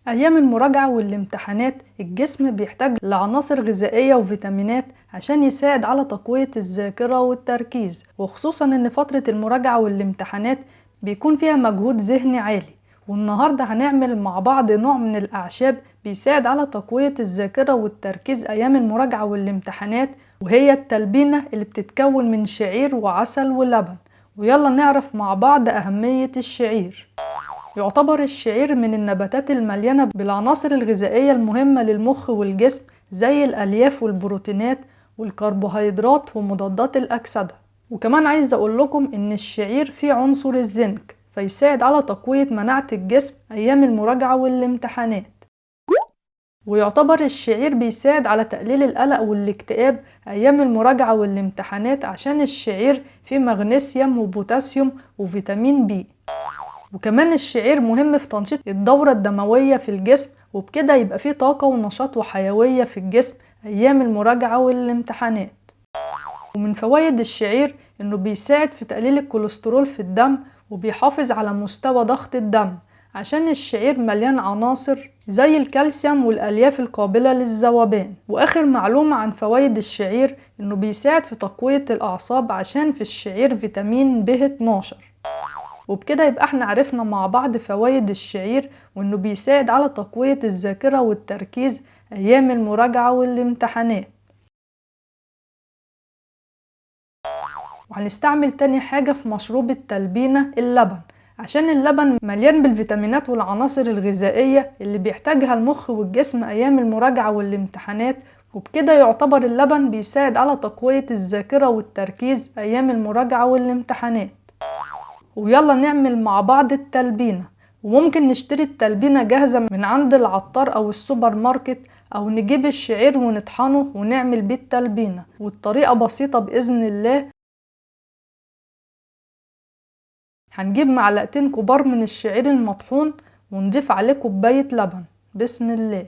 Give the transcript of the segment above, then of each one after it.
أيام المراجعة والامتحانات الجسم بيحتاج لعناصر غذائية وفيتامينات عشان يساعد على تقوية الذاكرة والتركيز، وخصوصا إن فترة المراجعة والامتحانات بيكون فيها مجهود ذهني عالي. والنهاردة هنعمل مع بعض نوع من الأعشاب بيساعد على تقوية الذاكرة والتركيز أيام المراجعة والامتحانات، وهي التلبينة اللي بتتكون من شعير وعسل ولبن. ويلا نعرف مع بعض أهمية الشعير. يعتبر الشعير من النباتات المليانة بالعناصر الغذائية المهمة للمخ والجسم، زي الألياف والبروتينات والكربوهيدرات ومضادات الأكسدة. وكمان عايز أقول لكم إن الشعير فيه عنصر الزنك، فيساعد على تقوية مناعة الجسم أيام المراجعة والامتحانات. ويعتبر الشعير بيساعد على تقليل القلق والاكتئاب أيام المراجعة والامتحانات، عشان الشعير فيه مغنيسيوم وبوتاسيوم وفيتامين بي. وكمان الشعير مهم في تنشيط الدورة الدموية في الجسم، وبكده يبقى فيه طاقة ونشاط وحيوية في الجسم أيام المراجعة والامتحانات. ومن فوائد الشعير إنه بيساعد في تقليل الكوليسترول في الدم، وبيحافظ على مستوى ضغط الدم، عشان الشعير مليان عناصر زي الكالسيوم والألياف القابلة للذوبان. وآخر معلومة عن فوائد الشعير إنه بيساعد في تقوية الأعصاب، عشان في الشعير فيتامين B12. وبكده يبقى احنا عرفنا مع بعض فوائد الشعير، وانه بيساعد على تقوية الذاكرة والتركيز ايام المراجعة والامتحانات. وهنستعمل تاني حاجة في مشروب التلبينة اللبن، عشان اللبن مليان بالفيتامينات والعناصر الغذائية اللي بيحتاجها المخ والجسم ايام المراجعة والامتحانات. وبكده يعتبر اللبن بيساعد على تقوية الذاكرة والتركيز ايام المراجعة والامتحانات. ويلا نعمل مع بعض التلبينة. وممكن نشتري التلبينة جاهزة من عند العطار أو السوبر ماركت، أو نجيب الشعير ونطحنه ونعمل بيه التلبينة، والطريقة بسيطة بإذن الله. هنجيب معلقتين كبار من الشعير المطحون ونضيف عليه كوباية لبن. بسم الله.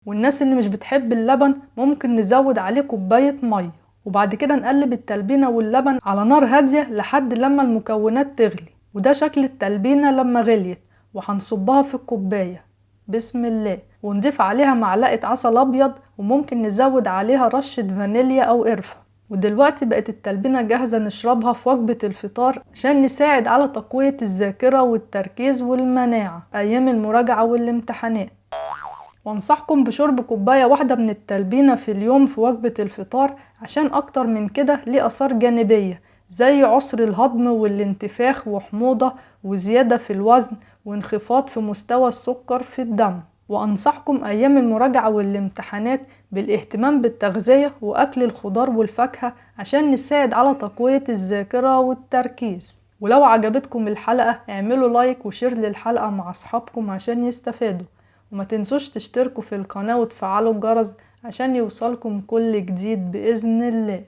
والناس اللي مش بتحب اللبن ممكن نزود عليه كوباية مية، وبعد كده نقلب التلبينة واللبن على نار هادية لحد لما المكونات تغلي. وده شكل التلبينة لما غليت، وهنصبها في الكوباية. بسم الله. ونضيف عليها معلقة عسل أبيض، وممكن نزود عليها رشة فانيليا أو قرفة. ودلوقتي بقت التلبينة جاهزة نشربها في وجبة الفطار، عشان نساعد على تقوية الذاكرة والتركيز والمناعة أيام المراجعة والامتحانات. وانصحكم بشرب كوباية واحدة من التلبينة في اليوم في وجبة الفطار، عشان اكتر من كده ليه اثار جانبية زي عسر الهضم والانتفاخ وحموضة وزيادة في الوزن وانخفاض في مستوى السكر في الدم. وانصحكم ايام المراجعة والامتحانات بالاهتمام بالتغذية واكل الخضار والفاكهة، عشان نساعد على تقوية الذاكرة والتركيز. ولو عجبتكم الحلقة اعملوا لايك وشير للحلقة مع اصحابكم عشان يستفادوا. وما تنسوش تشتركوا في القناة وتفعلوا الجرس عشان يوصلكم كل جديد بإذن الله.